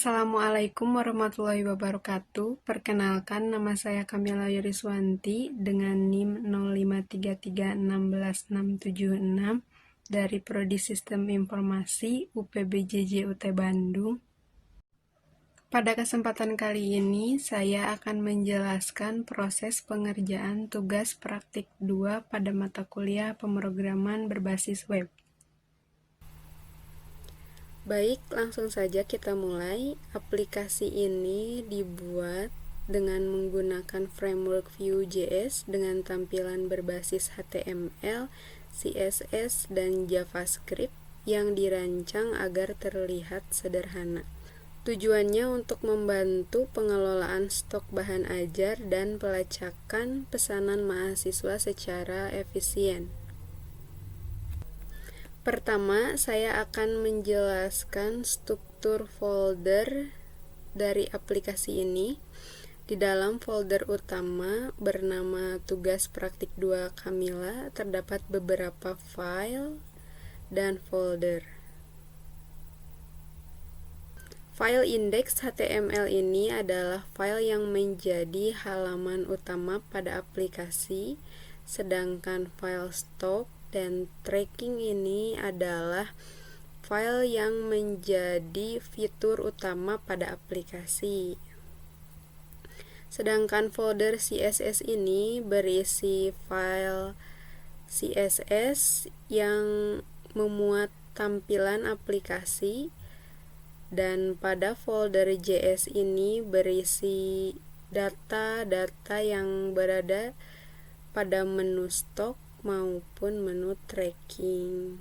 Assalamualaikum warahmatullahi wabarakatuh. Perkenalkan, nama saya Kamila Yuriswanti dengan NIM 053361676 dari Prodi Sistem Informasi UPBJJ UT Bandung. Pada kesempatan kali ini, saya akan menjelaskan proses pengerjaan tugas praktik 2 pada mata kuliah pemrograman berbasis web. Baik, langsung saja kita mulai. Aplikasi ini dibuat dengan menggunakan framework Vue.js dengan tampilan berbasis HTML, CSS, dan JavaScript yang dirancang agar terlihat sederhana. Tujuannya untuk membantu pengelolaan stok bahan ajar dan pelacakan pesanan mahasiswa secara efisien. Pertama, saya akan menjelaskan struktur folder dari aplikasi ini. Di dalam folder utama bernama Tugas Praktik 2 Kamila terdapat beberapa file dan folder. File index HTML ini adalah file yang menjadi halaman utama pada aplikasi, sedangkan file stock dan tracking ini adalah file yang menjadi fitur utama pada aplikasi. Sedangkan folder CSS ini berisi file CSS yang memuat tampilan aplikasi, dan pada folder JS ini berisi data-data yang berada pada menu stok maupun menu tracking.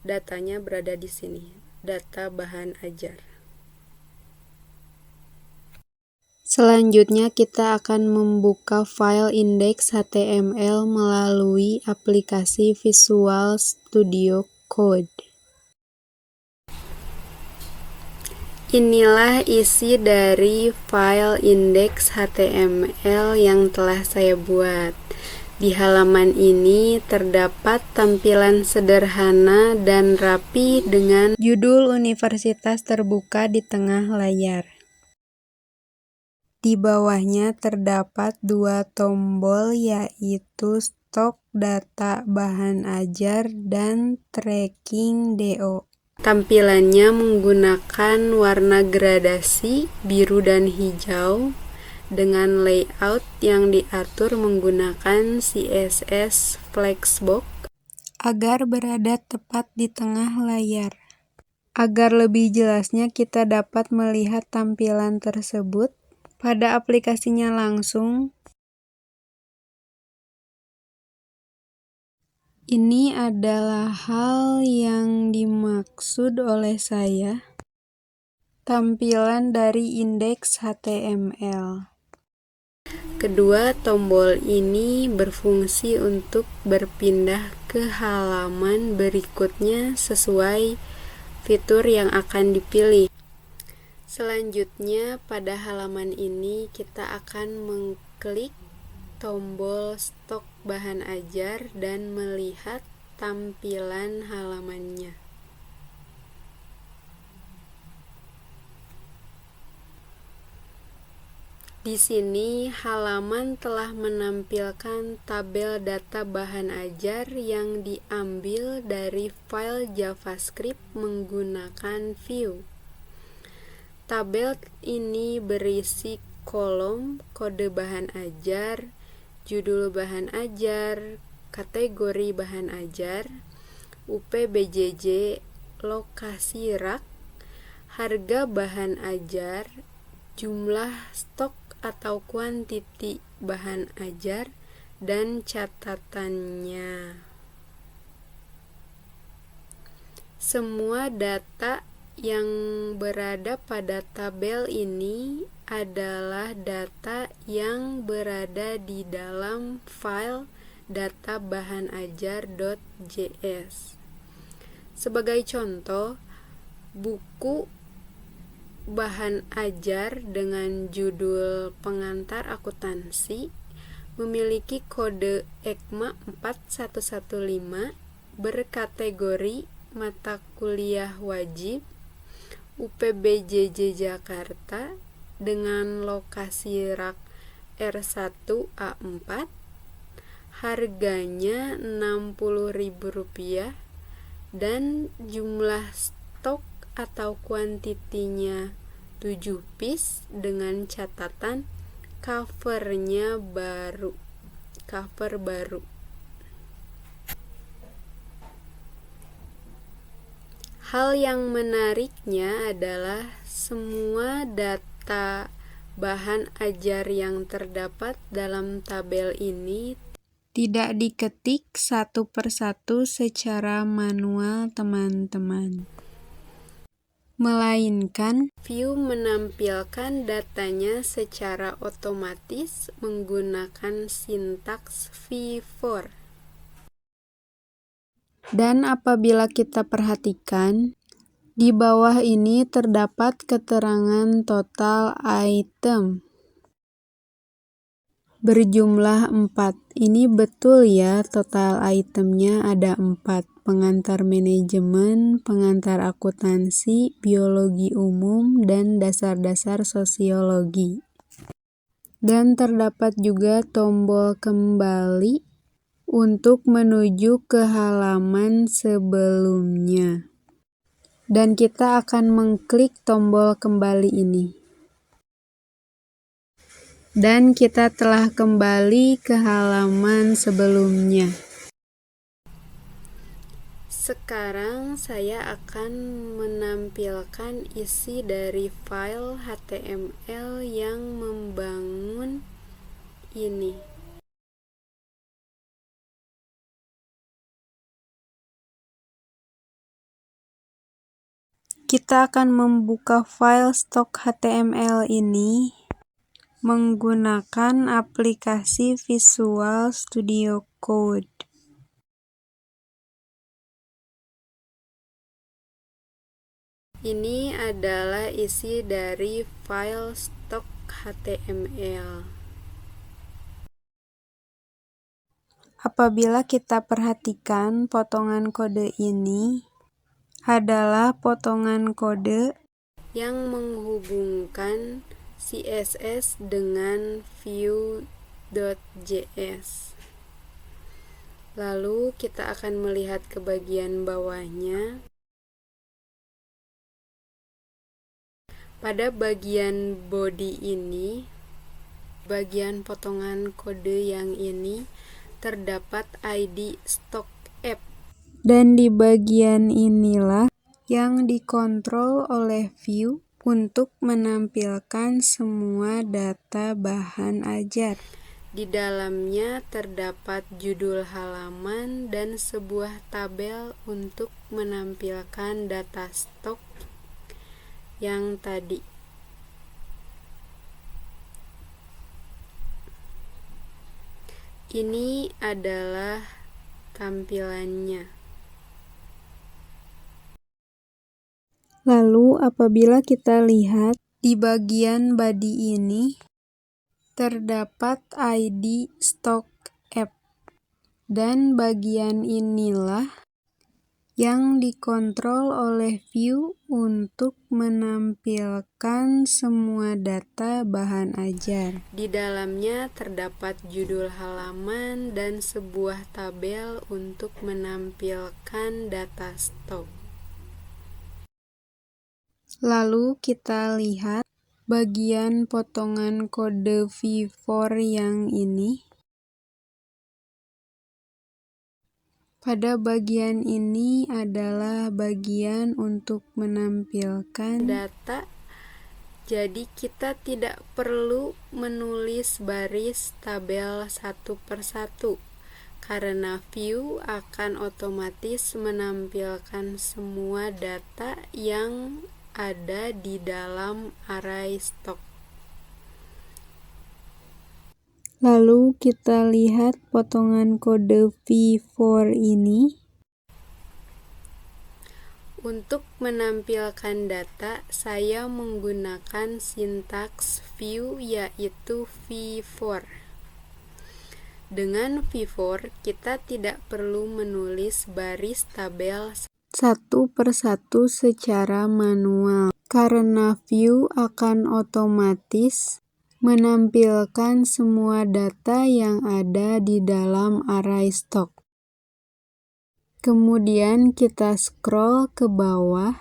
Datanya berada di sini, data bahan ajar. Selanjutnya kita akan membuka file index HTML melalui aplikasi Visual Studio Code. Inilah isi dari file index HTML yang telah saya buat. Di halaman ini terdapat tampilan sederhana dan rapi dengan judul universitas terbuka di tengah layar. Di bawahnya terdapat dua tombol, yaitu stok data bahan ajar dan tracking DO. Tampilannya menggunakan warna gradasi biru dan hijau dengan layout yang diatur menggunakan CSS Flexbox agar berada tepat di tengah layar. Agar lebih jelasnya kita dapat melihat tampilan tersebut pada aplikasinya langsung. Ini adalah hal yang dimaksud oleh saya, tampilan dari indeks HTML. Kedua tombol ini berfungsi untuk berpindah ke halaman berikutnya sesuai fitur yang akan dipilih. Selanjutnya, pada halaman ini kita akan mengklik tombol stok bahan ajar dan melihat tampilan halamannya. Di sini halaman telah menampilkan tabel data bahan ajar yang diambil dari file JavaScript menggunakan Vue. Tabel ini berisi kolom kode bahan ajar, judul bahan ajar, kategori bahan ajar, UPBJJ, lokasi rak, harga bahan ajar, jumlah stok atau kuantiti bahan ajar, dan catatannya. Semua data yang berada pada tabel ini adalah data yang berada di dalam file data bahan ajar.js. Sebagai contoh, buku bahan ajar dengan judul pengantar akuntansi memiliki kode ECMA 4115 berkategori mata kuliah wajib, UPBJJ Jakarta dengan lokasi rak R1A4, harganya Rp60.000 dan jumlah stok atau kuantitinya 7 piece dengan catatan cover baru. Hal yang menariknya adalah semua data bahan ajar yang terdapat dalam tabel ini tidak diketik satu persatu secara manual, teman-teman. Melainkan, View menampilkan datanya secara otomatis menggunakan sintaks V4. Dan apabila kita perhatikan, di bawah ini terdapat keterangan total item berjumlah 4. Ini betul ya, total itemnya ada 4. Pengantar manajemen, pengantar akuntansi, biologi umum, dan dasar-dasar sosiologi. Dan terdapat juga tombol kembali untuk menuju ke halaman sebelumnya. Dan kita akan mengklik tombol kembali ini. Dan kita telah kembali ke halaman sebelumnya. Sekarang saya akan menampilkan isi dari file HTML yang membangun ini. Kita akan membuka file stok HTML ini menggunakan aplikasi Visual Studio Code. Ini adalah isi dari file stok HTML. Apabila kita perhatikan potongan kode ini adalah potongan kode yang menghubungkan CSS dengan Vue.js. Lalu kita akan melihat ke bagian bawahnya. Pada bagian body ini, bagian potongan kode yang ini terdapat ID stock app. Dan di bagian inilah yang dikontrol oleh Vue untuk menampilkan semua data bahan ajar. Di dalamnya terdapat judul halaman dan sebuah tabel untuk menampilkan data stok yang tadi. Ini adalah tampilannya. Lalu apabila kita lihat di bagian body ini terdapat ID stock app, dan bagian inilah yang dikontrol oleh Vue untuk menampilkan semua data bahan ajar. Di dalamnya terdapat judul halaman dan sebuah tabel untuk menampilkan data stok. Lalu kita lihat bagian potongan kode V4 yang ini. Pada bagian ini adalah bagian untuk menampilkan data. Jadi kita tidak perlu menulis baris tabel satu persatu, karena Vue akan otomatis menampilkan semua data yang ada di dalam array stok. Lalu kita lihat potongan kode V4 ini. Untuk menampilkan data, saya menggunakan sintaks Vue yaitu V4. Dengan V4, kita tidak perlu menulis baris tabel satu persatu secara manual, karena view akan otomatis menampilkan semua data yang ada di dalam array stok. Kemudian kita scroll ke bawah.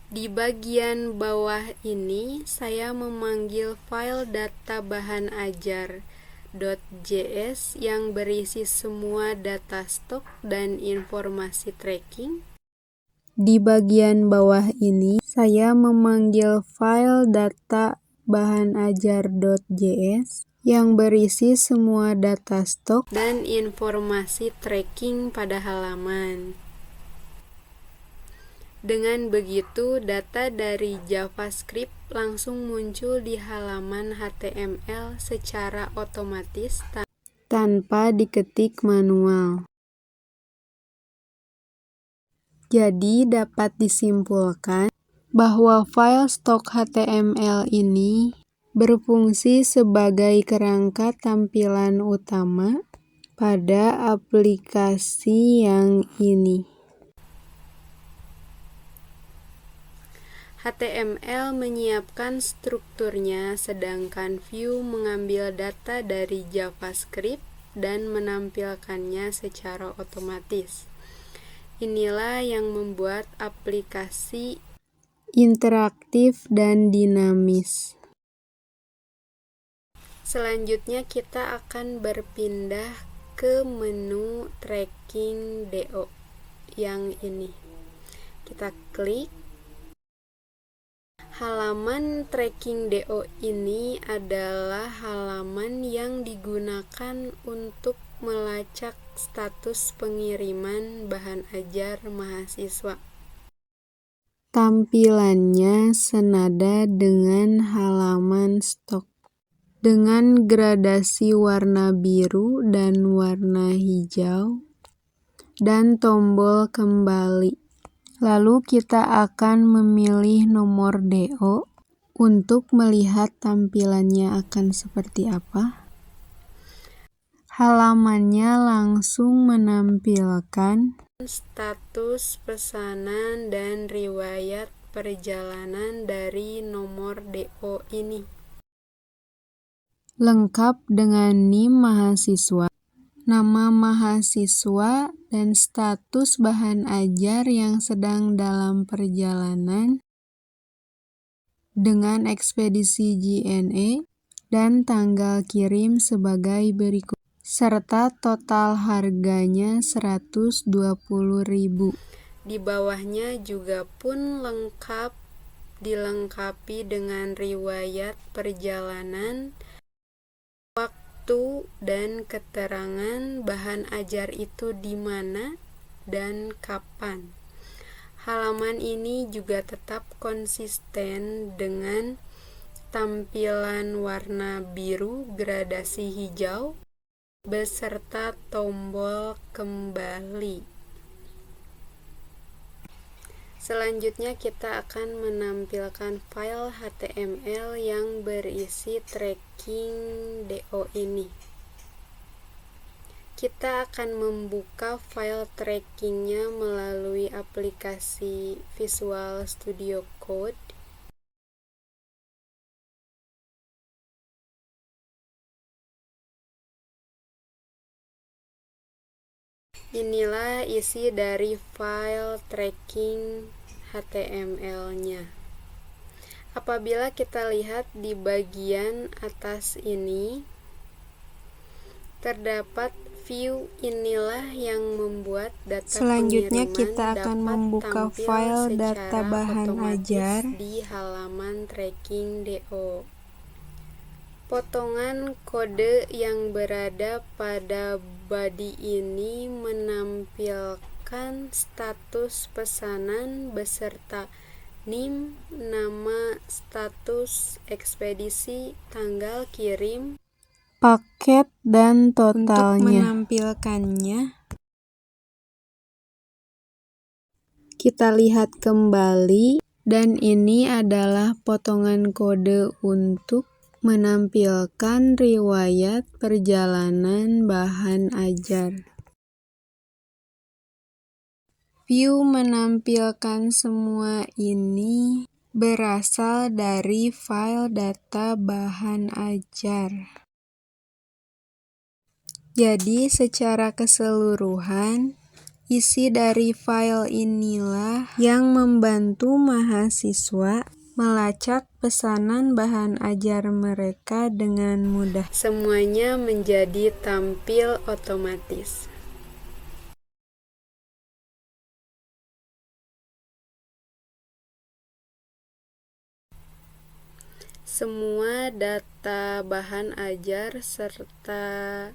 Di bagian bawah ini, saya memanggil file data bahan ajar.js yang berisi semua data stok dan informasi tracking. Di bagian bawah ini, saya memanggil file data bahan ajar.js yang berisi semua data stok dan informasi tracking pada halaman. Dengan begitu, data dari JavaScript langsung muncul di halaman HTML secara otomatis tanpa diketik manual. Jadi, dapat disimpulkan bahwa file stok HTML ini berfungsi sebagai kerangka tampilan utama pada aplikasi yang ini. HTML menyiapkan strukturnya, sedangkan view mengambil data dari JavaScript dan menampilkannya secara otomatis. Inilah yang membuat aplikasi interaktif dan dinamis. Selanjutnya kita akan berpindah ke menu tracking DO yang ini. Kita klik. Halaman tracking DO ini adalah halaman yang digunakan untuk melacak status pengiriman bahan ajar mahasiswa. Tampilannya senada dengan halaman stok, dengan gradasi warna biru dan warna hijau, dan tombol kembali. Lalu kita akan memilih nomor DO untuk melihat tampilannya akan seperti apa. Halamannya langsung menampilkan status pesanan dan riwayat perjalanan dari nomor DO ini. Lengkap dengan NIM mahasiswa, nama mahasiswa, dan status bahan ajar yang sedang dalam perjalanan dengan ekspedisi JNE dan tanggal kirim sebagai berikut, serta total harganya 120.000. Di bawahnya juga pun lengkap dilengkapi dengan riwayat perjalanan, waktu, dan keterangan bahan ajar itu di mana dan kapan. Halaman ini juga tetap konsisten dengan tampilan warna biru gradasi hijau beserta tombol kembali. Selanjutnya kita akan menampilkan file HTML yang berisi tracking DO ini. Kita akan membuka file trackingnya melalui aplikasi Visual Studio Code. Inilah isi dari file tracking HTML-nya. Apabila kita lihat di bagian atas ini, terdapat view. Inilah yang membuat data Selanjutnya pengiriman kita akan membuka file data bahan ajar di halaman tracking DO. Potongan kode yang berada pada body ini menampilkan status pesanan beserta NIM, nama, status ekspedisi, tanggal kirim, paket, dan totalnya. Untuk menampilkannya, kita lihat kembali, dan ini adalah potongan kode untuk menampilkan riwayat perjalanan bahan ajar. View menampilkan semua ini berasal dari file data bahan ajar. Jadi, secara keseluruhan, isi dari file inilah yang membantu mahasiswa melacak pesanan bahan ajar mereka dengan mudah. Semuanya menjadi tampil otomatis. Semua data bahan ajar serta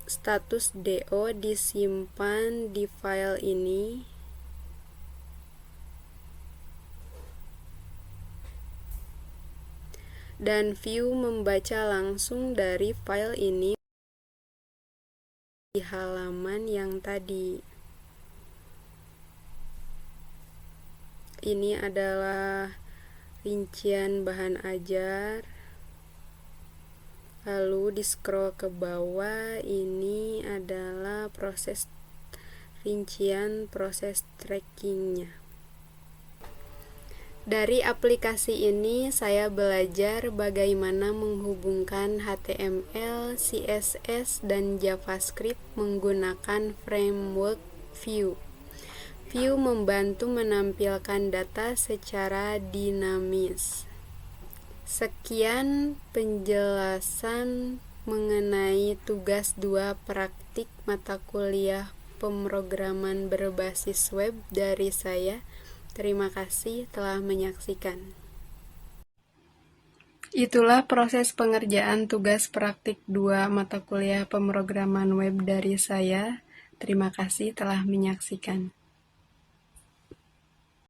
status DO disimpan di file ini. Dan view membaca langsung dari file ini di halaman yang tadi. Ini adalah rincian bahan ajar. Lalu di scroll ke bawah, ini adalah proses rincian proses trackingnya. Dari aplikasi ini saya belajar bagaimana menghubungkan HTML, CSS, dan JavaScript menggunakan framework Vue. Vue membantu menampilkan data secara dinamis. Sekian penjelasan mengenai tugas 2 praktik mata kuliah pemrograman berbasis web dari saya. Terima kasih telah menyaksikan. Itulah proses pengerjaan tugas praktik 2 mata kuliah pemrograman web dari saya. Terima kasih telah menyaksikan.